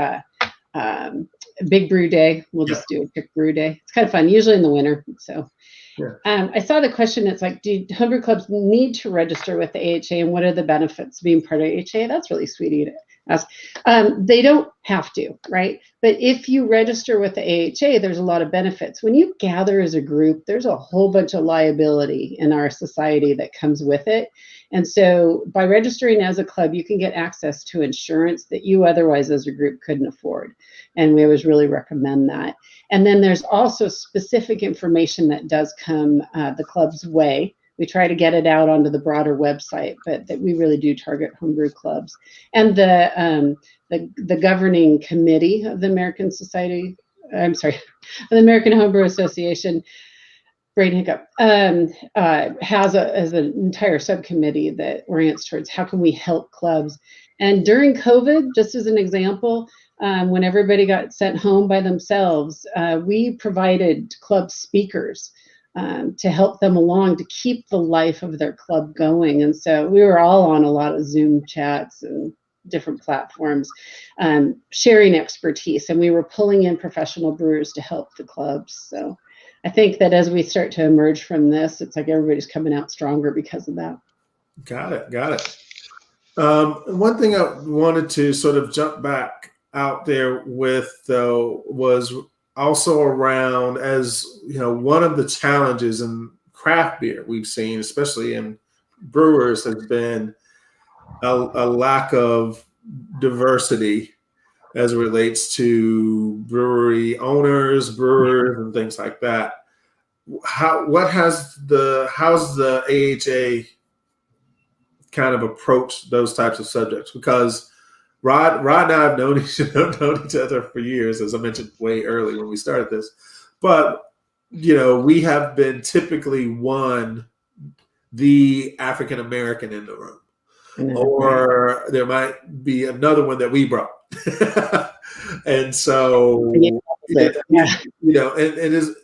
Big Brew Day. We'll just do a quick brew day. It's kind of fun, usually in the winter. So I saw the question. It's like, do homebrew clubs need to register with the AHA, and what are the benefits of being part of AHA? That's really sweet of you to ask. They don't have to, right? But if you register with the AHA, there's a lot of benefits. When you gather as a group, there's a whole bunch of liability in our society that comes with it. And so by registering as a club, you can get access to insurance that you otherwise as a group couldn't afford. And we always really recommend that. And then there's also specific information that does come the club's way. We try to get it out onto the broader website, but that we really do target homebrew clubs. And the governing committee of the American Society, I'm sorry, the American Homebrew Association, brain hiccup, has an entire subcommittee that orients towards how can we help clubs. And during COVID, just as an example, when everybody got sent home by themselves, we provided club speakers to help them along to keep the life of their club going. And so we were all on a lot of Zoom chats and different platforms, sharing expertise, and we were pulling in professional brewers to help the clubs. So I think that as we start to emerge from this, it's like everybody's coming out stronger because of that. Got it. One thing I wanted to sort of jump back out there with, though, was also around, as you know, one of the challenges in craft beer we've seen, especially in brewers, has been a lack of diversity as it relates to brewery owners, brewers, and things like that. How's the AHA kind of approached those types of subjects? Because Rod and I have known each other for years, as I mentioned way early when we started this. But you know, we have been typically the African American in the room, or there might be another one that we brought. And so, you know, it's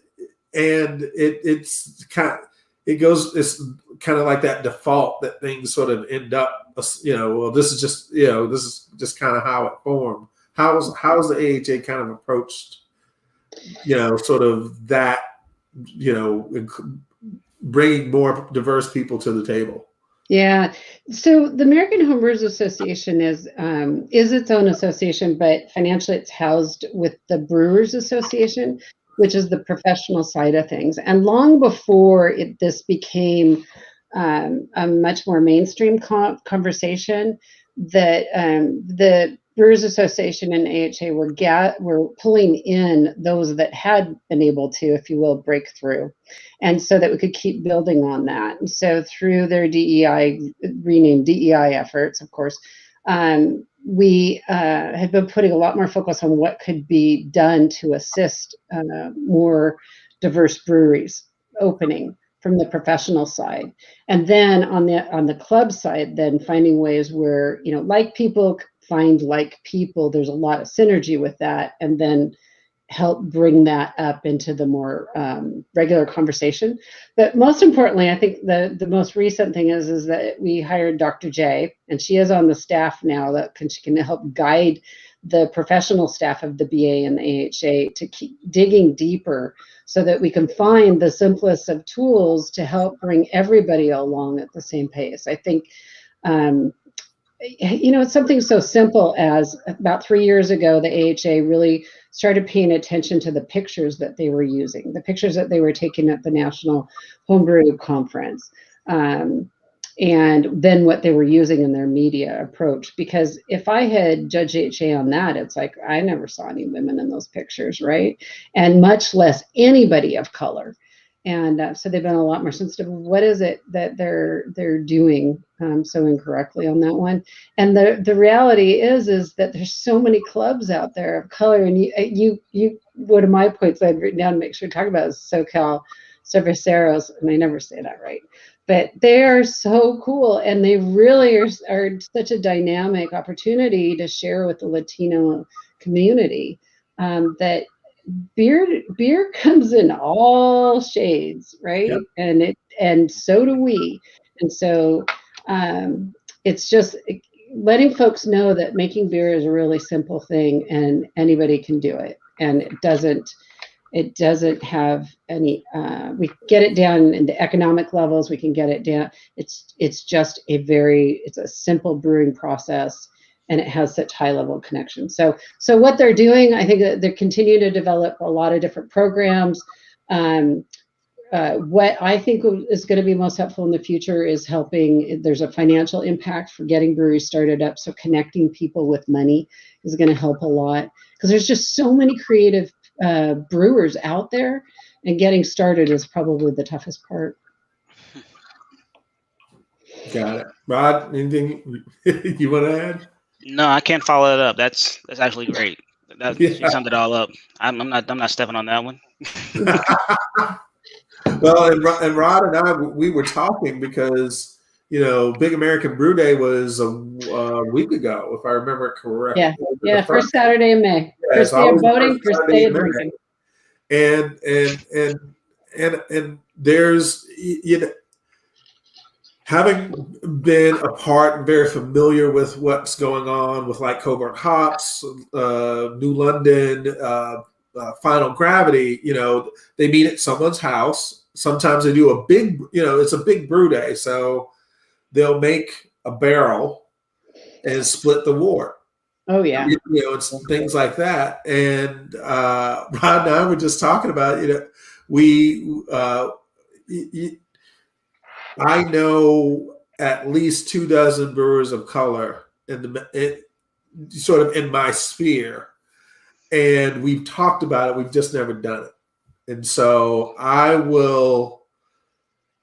kind of like that default that things sort of end up, you know, well, this is just kind of how it formed. How's the AHA kind of approached, you know, sort of that, you know, bringing more diverse people to the table? Yeah. So the American Homebrewers Association is its own association, but financially it's housed with the Brewers Association, which is the professional side of things. And long before this became a much more mainstream conversation, that the Brewers Association and AHA were pulling in those that had been able to, if you will, break through, and so that we could keep building on that. And so through their renamed DEI efforts, of course, we had been putting a lot more focus on what could be done to assist more diverse breweries opening from the professional side. And then on the club side, then finding ways where, you know, like people find like people, there's a lot of synergy with that. And then help bring that up into the more regular conversation. But most importantly, I think the most recent thing is that we hired Dr. J, and she is on the staff now she can help guide the professional staff of the BA and the AHA to keep digging deeper so that we can find the simplest of tools to help bring everybody along at the same pace. I think, it's something so simple as about 3 years ago, the AHA really started paying attention to the pictures that they were using, the pictures that they were taking at the National Homebrew Conference. And then what they were using in their media approach. Because if I had judged HA on that, it's like, I never saw any women in those pictures, right? And much less anybody of color. And so they've been a lot more sensitive. What is it that they're doing so incorrectly on that one? And the reality is that there's so many clubs out there of color. And you one of my points I'd written down to make sure to talk about is SoCal Cerveceros, and I never say that right. But they are so cool, and they really are such a dynamic opportunity to share with the Latino community. That beer comes in all shades, right? Yep. And so do we. And so it's just letting folks know that making beer is a really simple thing, and anybody can do it, and it doesn't have any, we get it down into economic levels, we can get it down. It's just it's a simple brewing process, and it has such high level connection. So what they're doing, I think that they continue to develop a lot of different programs. What I think is going to be most helpful in the future is there's a financial impact for getting breweries started up. So connecting people with money is going to help a lot, because there's just so many creative brewers out there, and getting started is probably the toughest part. Got it. Rod, anything you want to add? No, I can't follow it up. That's actually great. You summed it all up. I'm not stepping on that one. Well, and Rod and I, we were talking because Big American Brew Day was a week ago, if I remember it correctly. Yeah, first Saturday in May. Yeah, first day of voting, first day of drinking. And there's having been a part and very familiar with what's going on with like Coburn Hops, New London, Final Gravity, they meet at someone's house. Sometimes they do a big, it's a big brew day. So they'll make a barrel and split the wort. Oh, yeah. It's things like that. And Rod and I were just talking about, I know at least 24 brewers of color sort of in my sphere. And we've talked about it. We've just never done it. And so I will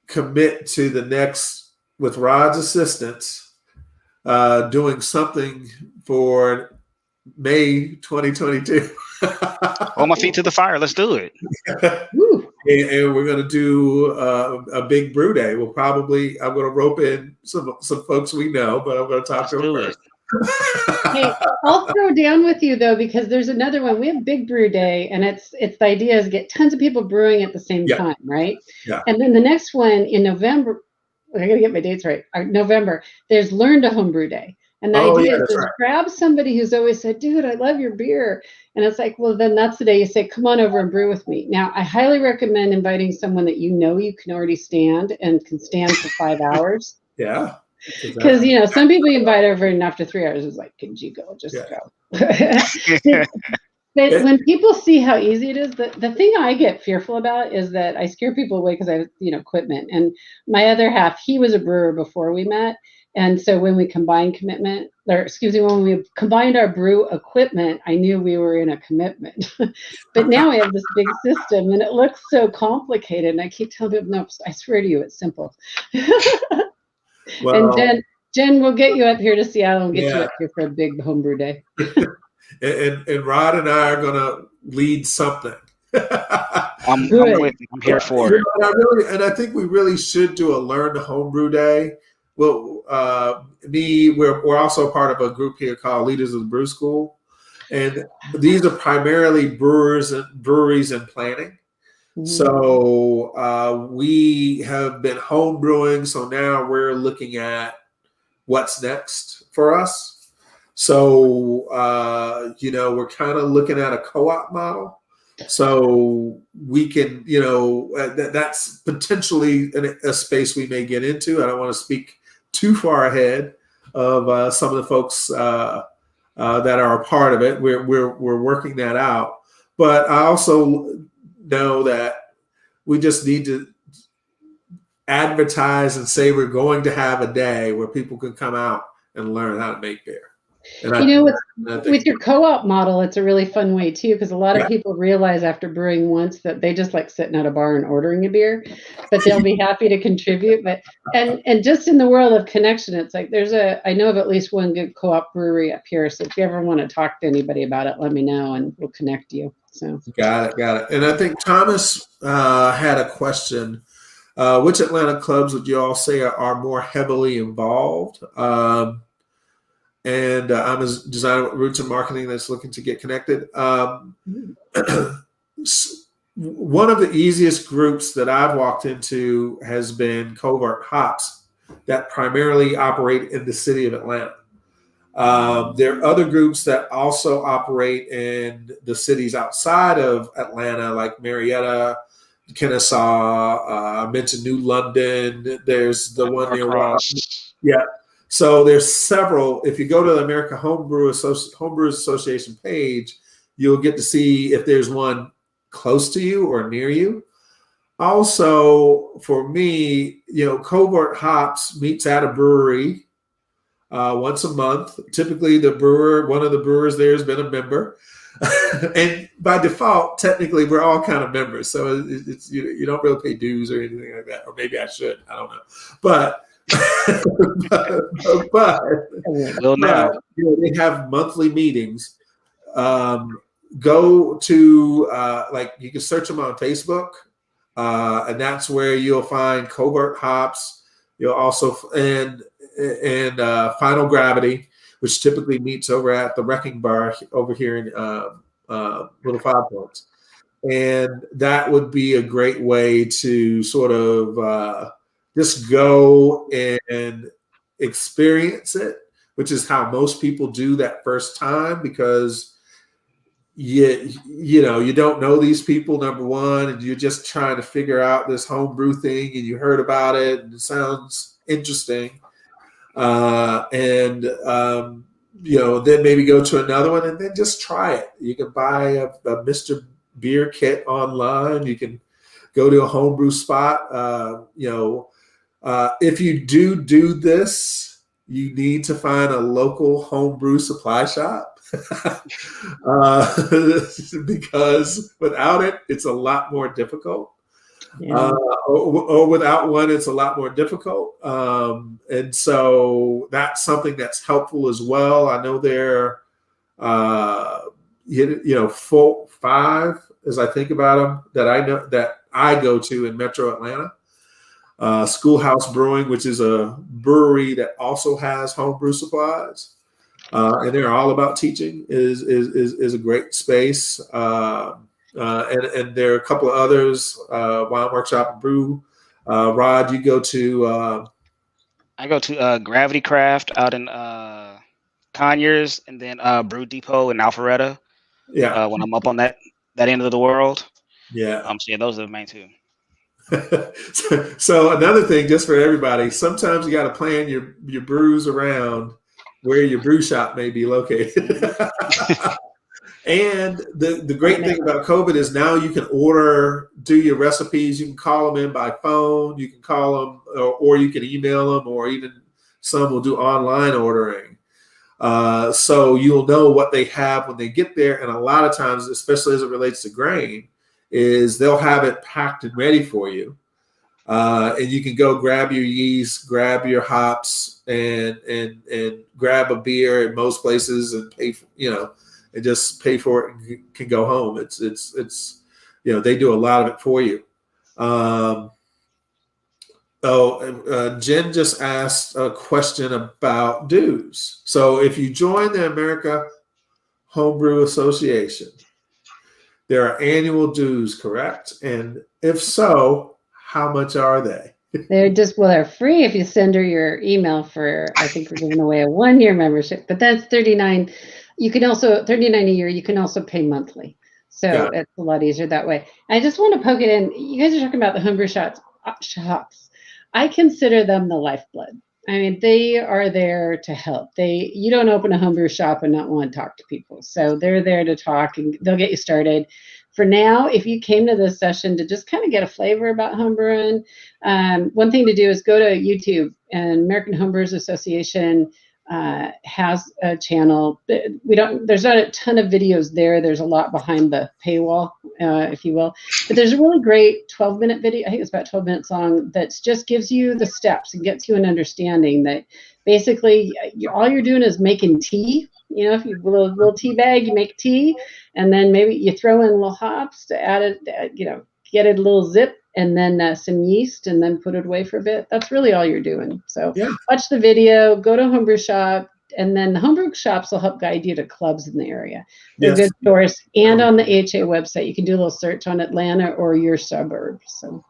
commit to the next, with Rod's assistance, doing something for May 2022. Hold my feet to the fire. Let's do it. And we're going to do a big brew day. I'm going to rope in some folks we know, but I'm going to talk to them first. Hey, I'll throw down with you though, because there's another one. We have Big Brew Day, and it's the idea is get tons of people brewing at the same time, right? Yeah. And then the next one in November, I got to get my dates right. November, there's Learn to Homebrew Day. And the idea is to grab somebody who's always said, dude, I love your beer. And it's like, well, then that's the day you say, come on over and brew with me. Now, I highly recommend inviting someone that you can already stand and can stand for 5 hours. Yeah. Because, some people you invite over and after 3 hours, it's like, could you go? Just go. But when people see how easy it is, the thing I get fearful about is that I scare people away because I have, equipment. And my other half, he was a brewer before we met. And so when we combined when we combined our brew equipment, I knew we were in a commitment. But now we have this big system, and it looks so complicated. And I keep telling people, no, I swear to you, it's simple. Well, and Jen will get you up here to Seattle and get you up here for a big homebrew day. and Rod and I are going to lead something. I'm here for it. I think we really should do a Learn to Homebrew Day. Well, we're also part of a group here called Leaders of the Brew School. And these are primarily breweries and planning. So we have been home brewing. So now we're looking at what's next for us. So, we're kind of looking at a co-op model. So we can, that's potentially a space we may get into. I don't want to speak too far ahead of some of the folks that are a part of it. We're working that out. But I also know that we just need to advertise and say we're going to have a day where people can come out and learn how to make beer. And with your co-op model, it's a really fun way too, because a lot of people realize after brewing once that they just like sitting at a bar and ordering a beer, but they'll be happy to contribute. But and just in the world of connection, it's like I know of at least one good co-op brewery up here. So if you ever want to talk to anybody about it, let me know and we'll connect you. So got it. And I think Thomas had a question. Which Atlanta clubs would you all say are more heavily involved? And I'm a designer with roots in marketing that's looking to get connected. One of the easiest groups that I've walked into has been Covert Hops that primarily operate in the city of Atlanta. There are other groups that also operate in the cities outside of Atlanta, like Marietta, Kennesaw. I mentioned New London. There's the one near Ross. Yeah. So there's several. If you go to the American Homebrewers Association page, you'll get to see if there's one close to you or near you. Also, for me, Covert Hops meets at a brewery once a month. Typically, one of the brewers there has been a member. And by default, technically, we're all kind of members. So it's you don't really pay dues or anything like that. Or maybe I should. I don't know. But they have monthly meetings. Go to you can search them on Facebook, and that's where you'll find Covert Hops. You'll also and Final Gravity, which typically meets over at the Wrecking Bar over here in Little Five Points, and that would be a great way to sort of just go and experience it, which is how most people do that first time, because you don't know these people, number one, and you're just trying to figure out this homebrew thing, and you heard about it and it sounds interesting, then maybe go to another one and then just try it. You can buy a Mr. Beer kit online. You can go to a homebrew spot. If you do this, you need to find a local homebrew supply shop. Because without it, it's a lot more difficult. Or without one, it's a lot more difficult. And so that's something that's helpful as well. I know there are, 5, as I think about them, that I go to in Metro Atlanta. Schoolhouse Brewing, which is a brewery that also has homebrew supplies, and they're all about teaching, is a great space. And there are a couple of others, Wine Workshop and Brew. Rod, you go to? I go to Gravity Craft out in Conyers, and then Brew Depot in Alpharetta. Yeah. When I'm up on that end of the world. Yeah. So those are the main two. So another thing, just for everybody, sometimes you got to plan your brews around where your brew shop may be located. And the great thing about COVID is now you can do your recipes. You can call them in by phone. You can call them, or you can email them, or even some will do online ordering. So you'll know what they have when they get there. And a lot of times, especially as it relates to grain, is they'll have it packed and ready for you. And you can go grab your yeast, grab your hops, and grab a beer in most places and pay for, and just pay for it and can go home. It's they do a lot of it for you. Jen just asked a question about dues. So if you join the America Homebrew Association. There are annual dues, correct? And if so, how much are they? They're free if you send her your email for, I think we're giving away a 1-year membership, but that's $39. You can also, $39 a year, you can also pay monthly. So it's a lot easier that way. I just want to poke it in. You guys are talking about the homebrew shops. I consider them the lifeblood. I mean, they are there to help. You don't open a homebrew shop and not want to talk to people. So they're there to talk and they'll get you started. For now, if you came to this session to just kind of get a flavor about homebrewing, one thing to do is go to YouTube, and American Homebrewers Association has a channel. There's not a ton of videos there. There's a lot behind the paywall, if you will. But there's a really great 12-minute video. I think it's about 12 minutes long. That just gives you the steps and gets you an understanding that basically all you're doing is making tea. You know, if you have a little tea bag, you make tea, and then maybe you throw in little hops to add it. Get it a little zip, and then some yeast, and then put it away for a bit. That's really all you're doing. So watch the video, go to a homebrew shop, and then the homebrew shops will help guide you to clubs in the area. They're a good source. And on the AHA website, you can do a little search on Atlanta or your suburb. So.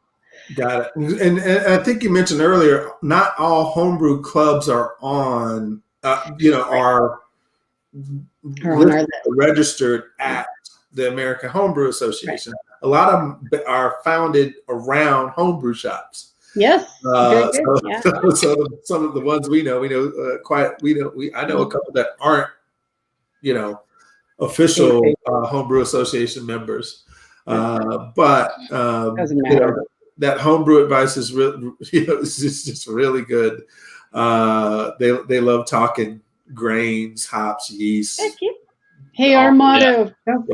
Got it. And I think you mentioned earlier, not all homebrew clubs are on, are registered at the American Homebrew Association. Right. A lot of them are founded around homebrew shops. Yes. So some of the ones I know a couple that aren't, official homebrew association members. But doesn't matter. That homebrew advice is it's just really good. They love talking grains, hops, yeast. Hey, our motto.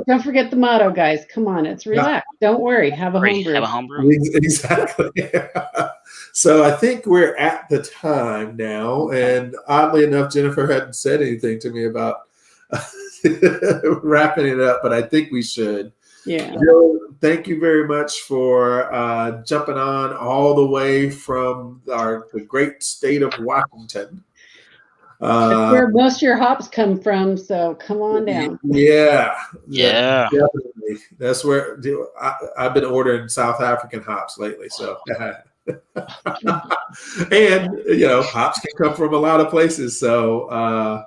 Don't forget the motto, guys. Come on, it's relax. Don't worry. Have a homebrew. Have a homebrew. Exactly. So I think we're at the time now, and oddly enough, Jennifer hadn't said anything to me about wrapping it up, but I think we should. Yeah. Jill, thank you very much for jumping on all the way from the great state of Washington. That's where most of your hops come from, so come on down. Yeah. Definitely. That's where I've been ordering South African hops lately. So, and hops can come from a lot of places. So,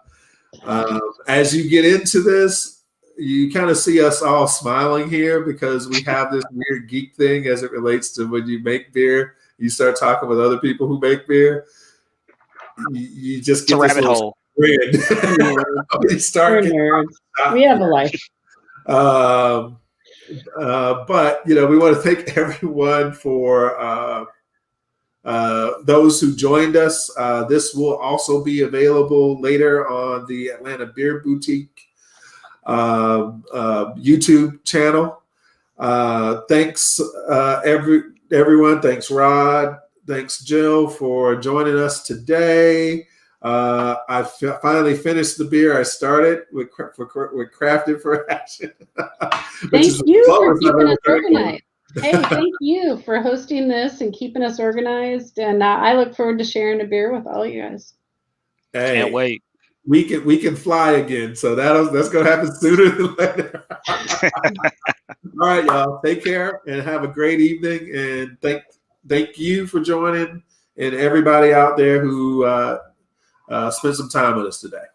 as you get into this, you kind of see us all smiling here because we have this weird geek thing as it relates to when you make beer. You start talking with other people who make beer. You just get a rabbit hole. You start we have a life. But we want to thank everyone for those who joined us. This will also be available later on the Atlanta Beer Boutique YouTube channel. Thanks everyone. Thanks Rod. Thanks, Jill, for joining us today. I finally finished the beer I started with Crafted for Action. Thank you for keeping us organized. Hey, thank you for hosting this and keeping us organized. And I look forward to sharing a beer with all you guys. Hey, can't wait. We can fly again, so that's gonna happen sooner than later. All right, y'all. Take care and have a great evening. And thank you for joining, and everybody out there who spent some time with us today.